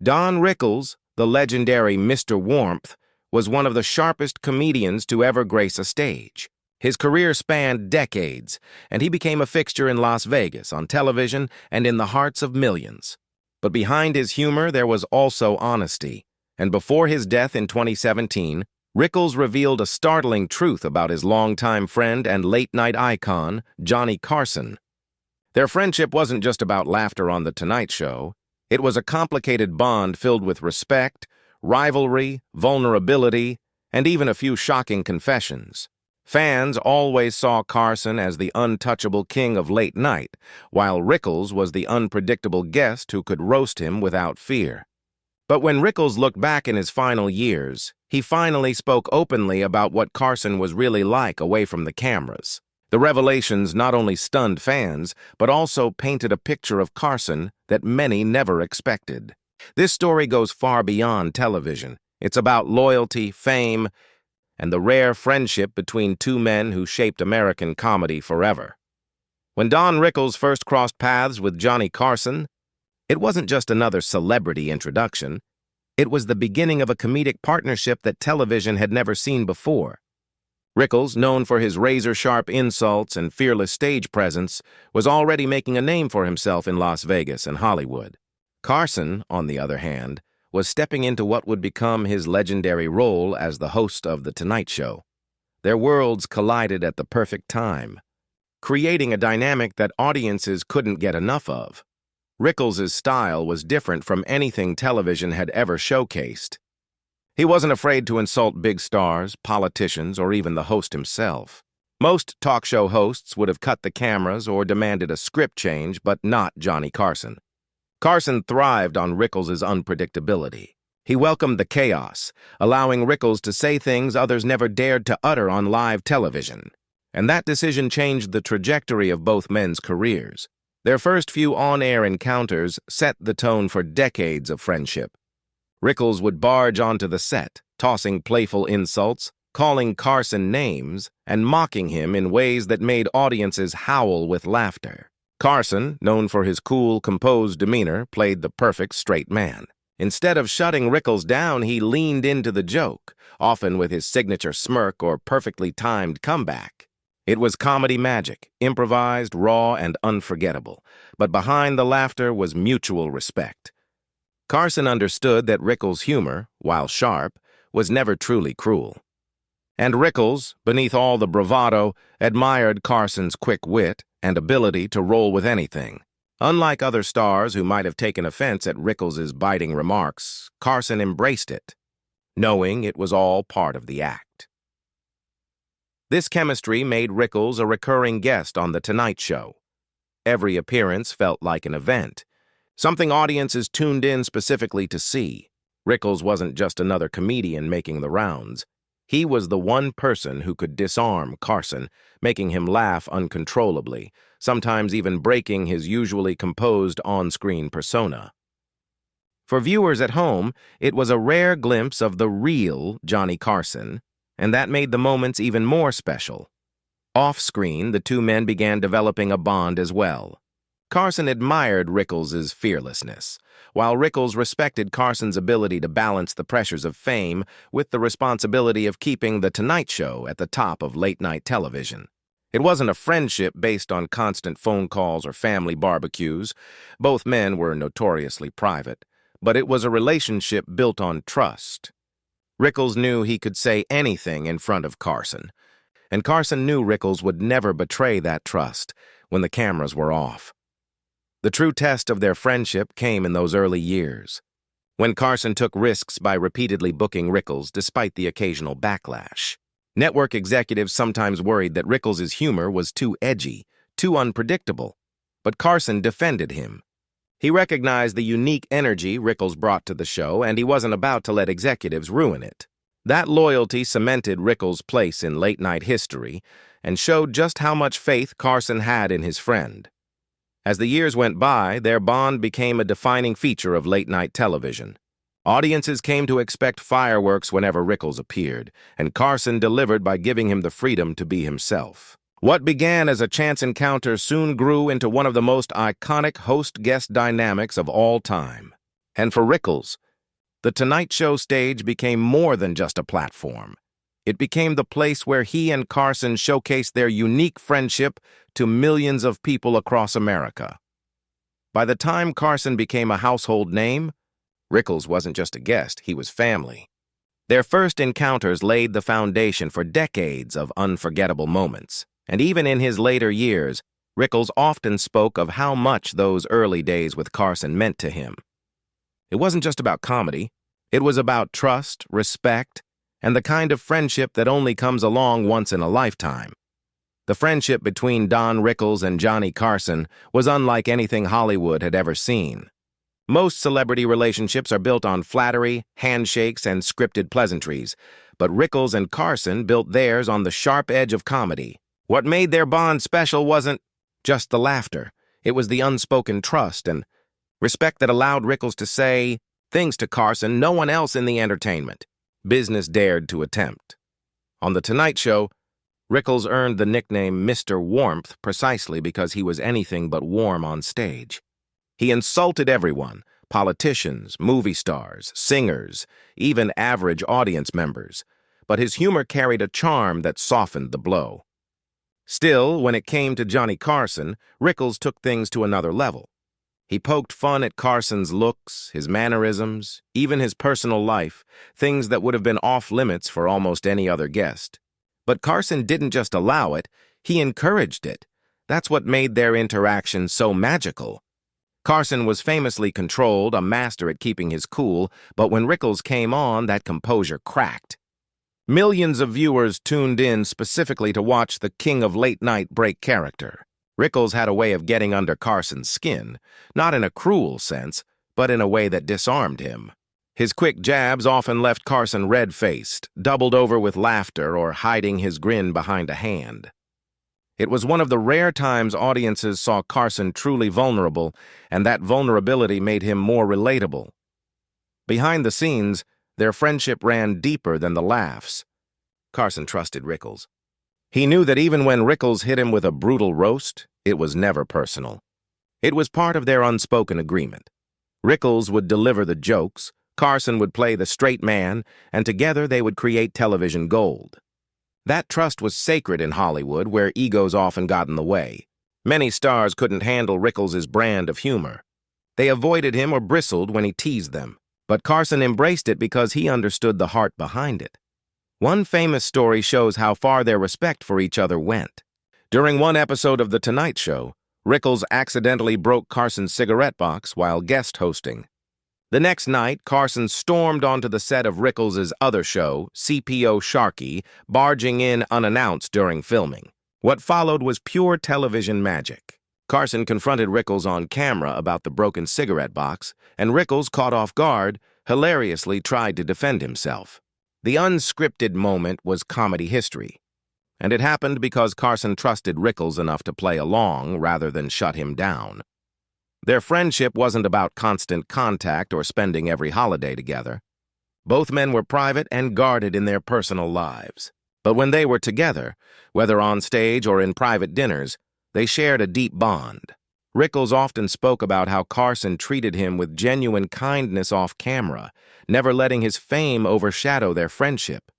Don Rickles, the legendary Mr. Warmth, was one of the sharpest comedians to ever grace a stage. His career spanned decades, and he became a fixture in Las Vegas, on television, and in the hearts of millions. But behind his humor, there was also honesty. And before his death in 2017, Rickles revealed a startling truth about his longtime friend and late-night icon, Johnny Carson. Their friendship wasn't just about laughter on The Tonight Show. It was a complicated bond filled with respect, rivalry, vulnerability, and even a few shocking confessions. Fans always saw Carson as the untouchable king of late night, while Rickles was the unpredictable guest who could roast him without fear. But when Rickles looked back in his final years, he finally spoke openly about what Carson was really like away from the cameras. The revelations not only stunned fans, but also painted a picture of Carson that many never expected. This story goes far beyond television. It's about loyalty, fame, and the rare friendship between two men who shaped American comedy forever. When Don Rickles first crossed paths with Johnny Carson, it wasn't just another celebrity introduction. It was the beginning of a comedic partnership that television had never seen before. Rickles, known for his razor-sharp insults and fearless stage presence, was already making a name for himself in Las Vegas and Hollywood. Carson, on the other hand, was stepping into what would become his legendary role as the host of The Tonight Show. Their worlds collided at the perfect time, creating a dynamic that audiences couldn't get enough of. Rickles' style was different from anything television had ever showcased. He wasn't afraid to insult big stars, politicians, or even the host himself. Most talk show hosts would have cut the cameras or demanded a script change, but not Johnny Carson. Carson thrived on Rickles' unpredictability. He welcomed the chaos, allowing Rickles to say things others never dared to utter on live television. And that decision changed the trajectory of both men's careers. Their first few on-air encounters set the tone for decades of friendship. Rickles would barge onto the set, tossing playful insults, calling Carson names, and mocking him in ways that made audiences howl with laughter. Carson, known for his cool, composed demeanor, played the perfect straight man. Instead of shutting Rickles down, he leaned into the joke, often with his signature smirk or perfectly timed comeback. It was comedy magic, improvised, raw, and unforgettable, but behind the laughter was mutual respect. Carson understood that Rickles' humor, while sharp, was never truly cruel. And Rickles, beneath all the bravado, admired Carson's quick wit and ability to roll with anything. Unlike other stars who might have taken offense at Rickles' biting remarks, Carson embraced it, knowing it was all part of the act. This chemistry made Rickles a recurring guest on The Tonight Show. Every appearance felt like an event, something audiences tuned in specifically to see. Rickles wasn't just another comedian making the rounds. He was the one person who could disarm Carson, making him laugh uncontrollably, sometimes even breaking his usually composed on-screen persona. For viewers at home, it was a rare glimpse of the real Johnny Carson, and that made the moments even more special. Off-screen, the two men began developing a bond as well. Carson admired Rickles' fearlessness, while Rickles respected Carson's ability to balance the pressures of fame with the responsibility of keeping The Tonight Show at the top of late-night television. It wasn't a friendship based on constant phone calls or family barbecues. Both men were notoriously private, but it was a relationship built on trust. Rickles knew he could say anything in front of Carson, and Carson knew Rickles would never betray that trust when the cameras were off. The true test of their friendship came in those early years, when Carson took risks by repeatedly booking Rickles despite the occasional backlash. Network executives sometimes worried that Rickles' humor was too edgy, too unpredictable, but Carson defended him. He recognized the unique energy Rickles brought to the show, and he wasn't about to let executives ruin it. That loyalty cemented Rickles' place in late-night history and showed just how much faith Carson had in his friend. As the years went by, their bond became a defining feature of late-night television. Audiences came to expect fireworks whenever Rickles appeared, and Carson delivered by giving him the freedom to be himself. What began as a chance encounter soon grew into one of the most iconic host-guest dynamics of all time. And for Rickles, the Tonight Show stage became more than just a platform. It became the place where he and Carson showcased their unique friendship to millions of people across America. By the time Carson became a household name, Rickles wasn't just a guest, he was family. Their first encounters laid the foundation for decades of unforgettable moments, and even in his later years, Rickles often spoke of how much those early days with Carson meant to him. It wasn't just about comedy, it was about trust, respect, and the kind of friendship that only comes along once in a lifetime. The friendship between Don Rickles and Johnny Carson was unlike anything Hollywood had ever seen. Most celebrity relationships are built on flattery, handshakes, and scripted pleasantries, but Rickles and Carson built theirs on the sharp edge of comedy. What made their bond special wasn't just the laughter. It was the unspoken trust and respect that allowed Rickles to say things to Carson no one else in the entertainment business dared to attempt. On The Tonight Show, Rickles earned the nickname Mr. Warmth precisely because he was anything but warm on stage. He insulted everyone, politicians, movie stars, singers, even average audience members, but his humor carried a charm that softened the blow. Still, when it came to Johnny Carson, Rickles took things to another level. He poked fun at Carson's looks, his mannerisms, even his personal life, things that would have been off-limits for almost any other guest. But Carson didn't just allow it, he encouraged it. That's what made their interaction so magical. Carson was famously controlled, a master at keeping his cool, but when Rickles came on, that composure cracked. Millions of viewers tuned in specifically to watch the king of late-night break character. Rickles had a way of getting under Carson's skin, not in a cruel sense, but in a way that disarmed him. His quick jabs often left Carson red-faced, doubled over with laughter or hiding his grin behind a hand. It was one of the rare times audiences saw Carson truly vulnerable, and that vulnerability made him more relatable. Behind the scenes, their friendship ran deeper than the laughs. Carson trusted Rickles. He knew that even when Rickles hit him with a brutal roast, it was never personal. It was part of their unspoken agreement. Rickles would deliver the jokes, Carson would play the straight man, and together they would create television gold. That trust was sacred in Hollywood, where egos often got in the way. Many stars couldn't handle Rickles' brand of humor. They avoided him or bristled when he teased them. But Carson embraced it because he understood the heart behind it. One famous story shows how far their respect for each other went. During one episode of The Tonight Show, Rickles accidentally broke Carson's cigarette box while guest hosting. The next night, Carson stormed onto the set of Rickles' other show, CPO Sharkey, barging in unannounced during filming. What followed was pure television magic. Carson confronted Rickles on camera about the broken cigarette box, and Rickles, caught off guard, hilariously tried to defend himself. The unscripted moment was comedy history, and it happened because Carson trusted Rickles enough to play along rather than shut him down. Their friendship wasn't about constant contact or spending every holiday together. Both men were private and guarded in their personal lives. But when they were together, whether on stage or in private dinners, they shared a deep bond. Rickles often spoke about how Carson treated him with genuine kindness off camera, never letting his fame overshadow their friendship.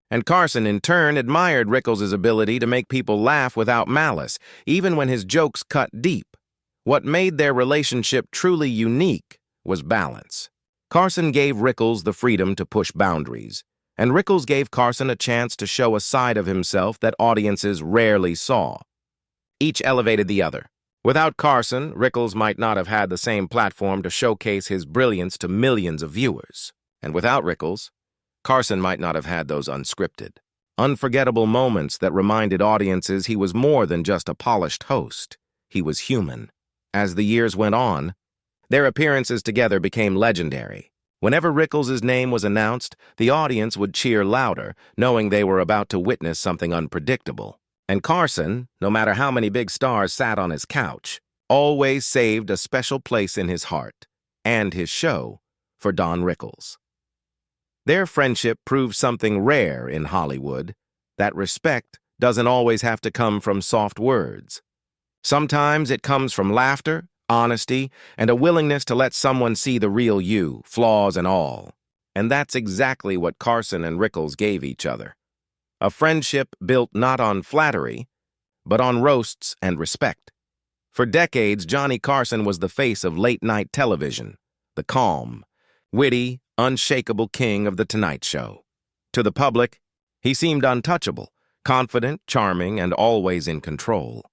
And Carson, in turn, admired Rickles' ability to make people laugh without malice, even when his jokes cut deep. What made their relationship truly unique was balance. Carson gave Rickles the freedom to push boundaries, and Rickles gave Carson a chance to show a side of himself that audiences rarely saw. Each elevated the other. Without Carson, Rickles might not have had the same platform to showcase his brilliance to millions of viewers. And without Rickles, Carson might not have had those unscripted, unforgettable moments that reminded audiences he was more than just a polished host. He was human. As the years went on, their appearances together became legendary. Whenever Rickles' name was announced, the audience would cheer louder, knowing they were about to witness something unpredictable. And Carson, no matter how many big stars sat on his couch, always saved a special place in his heart and his show for Don Rickles. Their friendship proved something rare in Hollywood, that respect doesn't always have to come from soft words. Sometimes it comes from laughter, honesty, and a willingness to let someone see the real you, flaws and all. And that's exactly what Carson and Rickles gave each other. A friendship built not on flattery, but on roasts and respect. For decades, Johnny Carson was the face of late-night television, the calm, witty, unshakable king of The Tonight Show. To the public, he seemed untouchable, confident, charming, and always in control.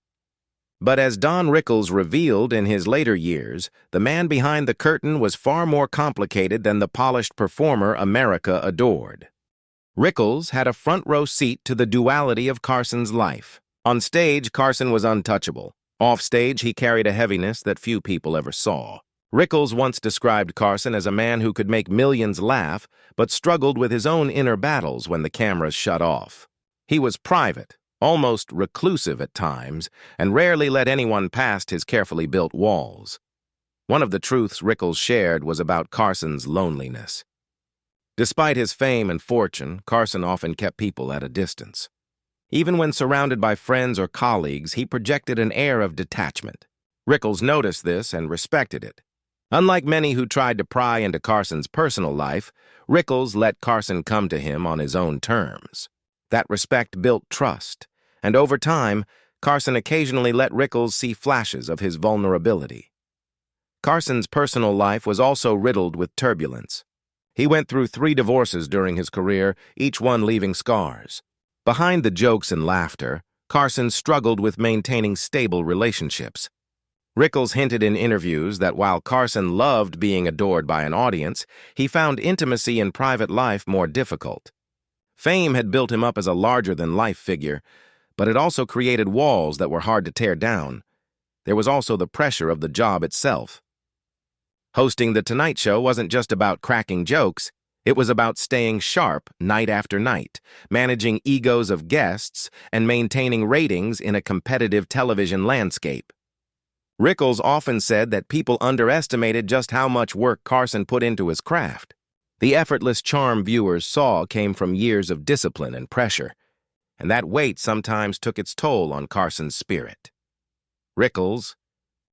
But as Don Rickles revealed in his later years, the man behind the curtain was far more complicated than the polished performer America adored. Rickles had a front-row seat to the duality of Carson's life. On stage, Carson was untouchable. Off-stage, he carried a heaviness that few people ever saw. Rickles once described Carson as a man who could make millions laugh, but struggled with his own inner battles when the cameras shut off. He was private, almost reclusive at times, and rarely let anyone past his carefully built walls. One of the truths Rickles shared was about Carson's loneliness. Despite his fame and fortune, Carson often kept people at a distance. Even when surrounded by friends or colleagues, he projected an air of detachment. Rickles noticed this and respected it. Unlike many who tried to pry into Carson's personal life, Rickles let Carson come to him on his own terms. That respect built trust, and over time, Carson occasionally let Rickles see flashes of his vulnerability. Carson's personal life was also riddled with turbulence. He went through 3 divorces during his career, each one leaving scars. Behind the jokes and laughter, Carson struggled with maintaining stable relationships. Rickles hinted in interviews that while Carson loved being adored by an audience, he found intimacy in private life more difficult. Fame had built him up as a larger-than-life figure, but it also created walls that were hard to tear down. There was also the pressure of the job itself. Hosting The Tonight Show wasn't just about cracking jokes. It was about staying sharp night after night, managing egos of guests, and maintaining ratings in a competitive television landscape. Rickles often said that people underestimated just how much work Carson put into his craft. The effortless charm viewers saw came from years of discipline and pressure, and that weight sometimes took its toll on Carson's spirit. Rickles,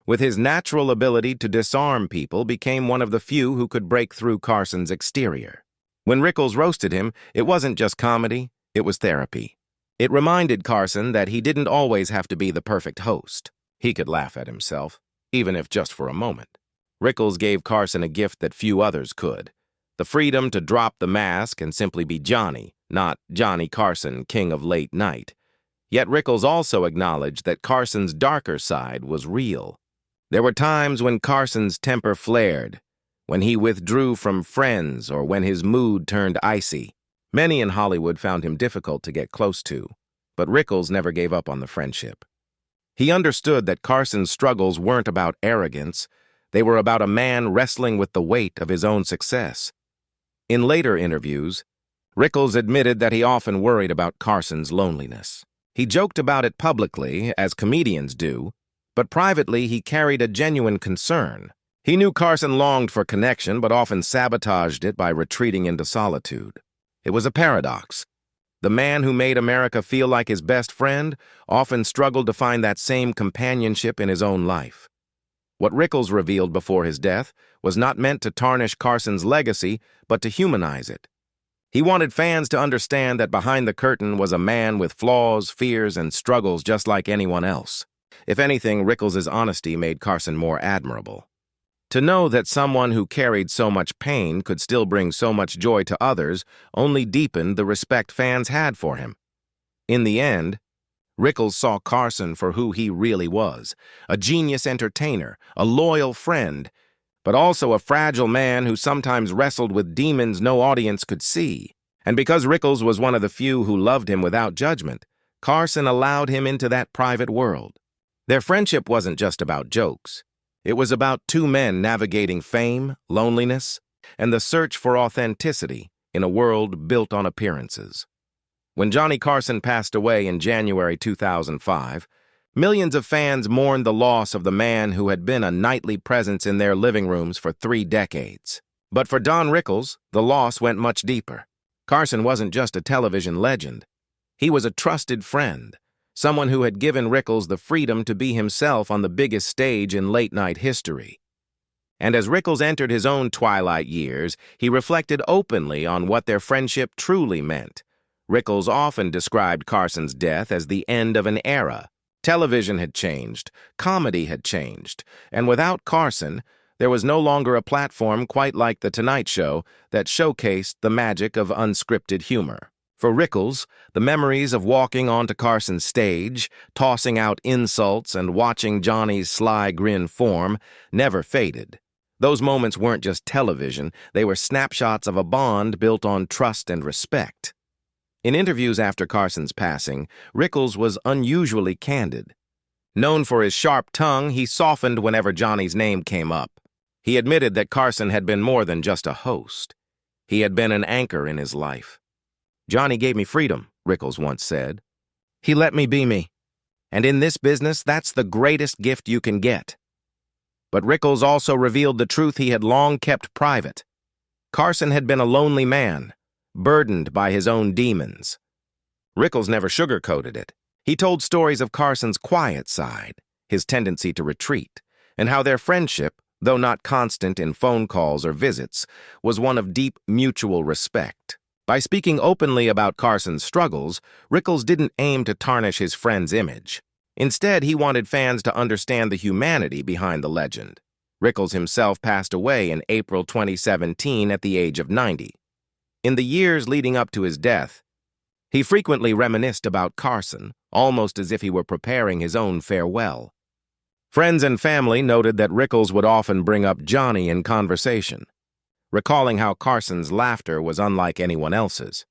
with his natural ability to disarm people, became one of the few who could break through Carson's exterior. When Rickles roasted him, it wasn't just comedy, it was therapy. It reminded Carson that he didn't always have to be the perfect host. He could laugh at himself, even if just for a moment. Rickles gave Carson a gift that few others could: the freedom to drop the mask and simply be Johnny, not Johnny Carson, king of late night. Yet Rickles also acknowledged that Carson's darker side was real. There were times when Carson's temper flared, when he withdrew from friends, or when his mood turned icy. Many in Hollywood found him difficult to get close to, but Rickles never gave up on the friendship. He understood that Carson's struggles weren't about arrogance. They were about a man wrestling with the weight of his own success. In later interviews, Rickles admitted that he often worried about Carson's loneliness. He joked about it publicly, as comedians do, but privately he carried a genuine concern. He knew Carson longed for connection, but often sabotaged it by retreating into solitude. It was a paradox. The man who made America feel like his best friend often struggled to find that same companionship in his own life. What Rickles revealed before his death was not meant to tarnish Carson's legacy, but to humanize it. He wanted fans to understand that behind the curtain was a man with flaws, fears, and struggles just like anyone else. If anything, Rickles' honesty made Carson more admirable. To know that someone who carried so much pain could still bring so much joy to others only deepened the respect fans had for him. In the end, Rickles saw Carson for who he really was: a genius entertainer, a loyal friend, but also a fragile man who sometimes wrestled with demons no audience could see. And because Rickles was one of the few who loved him without judgment, Carson allowed him into that private world. Their friendship wasn't just about jokes. It was about 2 men navigating fame, loneliness, and the search for authenticity in a world built on appearances. When Johnny Carson passed away in January 2005, millions of fans mourned the loss of the man who had been a nightly presence in their living rooms for 3 decades. But for Don Rickles, the loss went much deeper. Carson wasn't just a television legend. He was a trusted friend, someone who had given Rickles the freedom to be himself on the biggest stage in late-night history. And as Rickles entered his own twilight years, he reflected openly on what their friendship truly meant. Rickles often described Carson's death as the end of an era. Television had changed, comedy had changed, and without Carson, there was no longer a platform quite like The Tonight Show that showcased the magic of unscripted humor. For Rickles, the memories of walking onto Carson's stage, tossing out insults, and watching Johnny's sly grin form never faded. Those moments weren't just television, they were snapshots of a bond built on trust and respect. In interviews after Carson's passing, Rickles was unusually candid. Known for his sharp tongue, he softened whenever Johnny's name came up. He admitted that Carson had been more than just a host. He had been an anchor in his life. "Johnny gave me freedom," Rickles once said. "He let me be me. And in this business, that's the greatest gift you can get." But Rickles also revealed the truth he had long kept private. Carson had been a lonely man, burdened by his own demons. Rickles never sugarcoated it. He told stories of Carson's quiet side, his tendency to retreat, and how their friendship, though not constant in phone calls or visits, was one of deep mutual respect. By speaking openly about Carson's struggles, Rickles didn't aim to tarnish his friend's image. Instead, he wanted fans to understand the humanity behind the legend. Rickles himself passed away in April 2017 at the age of 90. In the years leading up to his death, he frequently reminisced about Carson, almost as if he were preparing his own farewell. Friends and family noted that Rickles would often bring up Johnny in conversation, recalling how Carson's laughter was unlike anyone else's.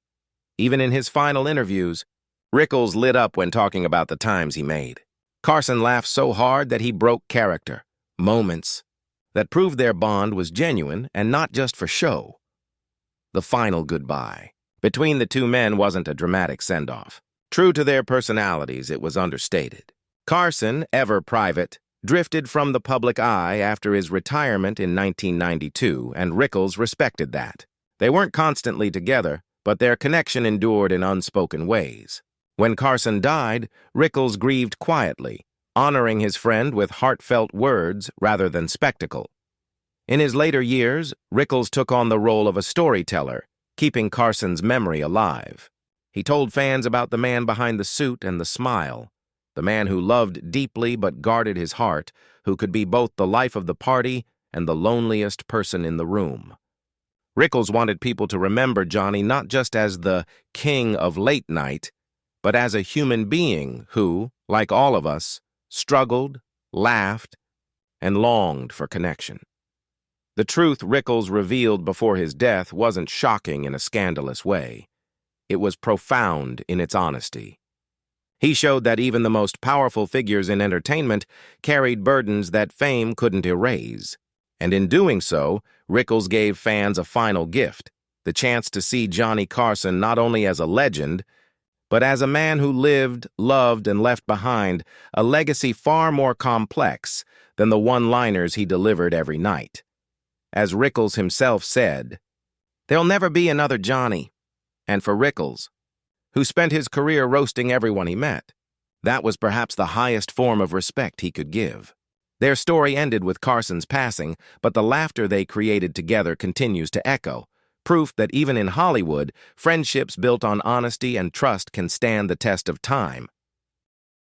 Even in his final interviews, Rickles lit up when talking about the times he made. Carson laughed so hard that he broke character, moments that proved their bond was genuine and not just for show. The final goodbye between the two men wasn't a dramatic send-off. True to their personalities, it was understated. Carson, ever private, drifted from the public eye after his retirement in 1992, and Rickles respected that. They weren't constantly together, but their connection endured in unspoken ways. When Carson died, Rickles grieved quietly, honoring his friend with heartfelt words rather than spectacle. In his later years, Rickles took on the role of a storyteller, keeping Carson's memory alive. He told fans about the man behind the suit and the smile, the man who loved deeply but guarded his heart, who could be both the life of the party and the loneliest person in the room. Rickles wanted people to remember Johnny not just as the king of late night, but as a human being who, like all of us, struggled, laughed, and longed for connection. The truth Rickles revealed before his death wasn't shocking in a scandalous way. It was profound in its honesty. He showed that even the most powerful figures in entertainment carried burdens that fame couldn't erase. And in doing so, Rickles gave fans a final gift, the chance to see Johnny Carson not only as a legend, but as a man who lived, loved, and left behind a legacy far more complex than the one-liners he delivered every night. As Rickles himself said, "There'll never be another Johnny." And for Rickles, who spent his career roasting everyone he met, that was perhaps the highest form of respect he could give. Their story ended with Carson's passing, but the laughter they created together continues to echo, proof that even in Hollywood, friendships built on honesty and trust can stand the test of time.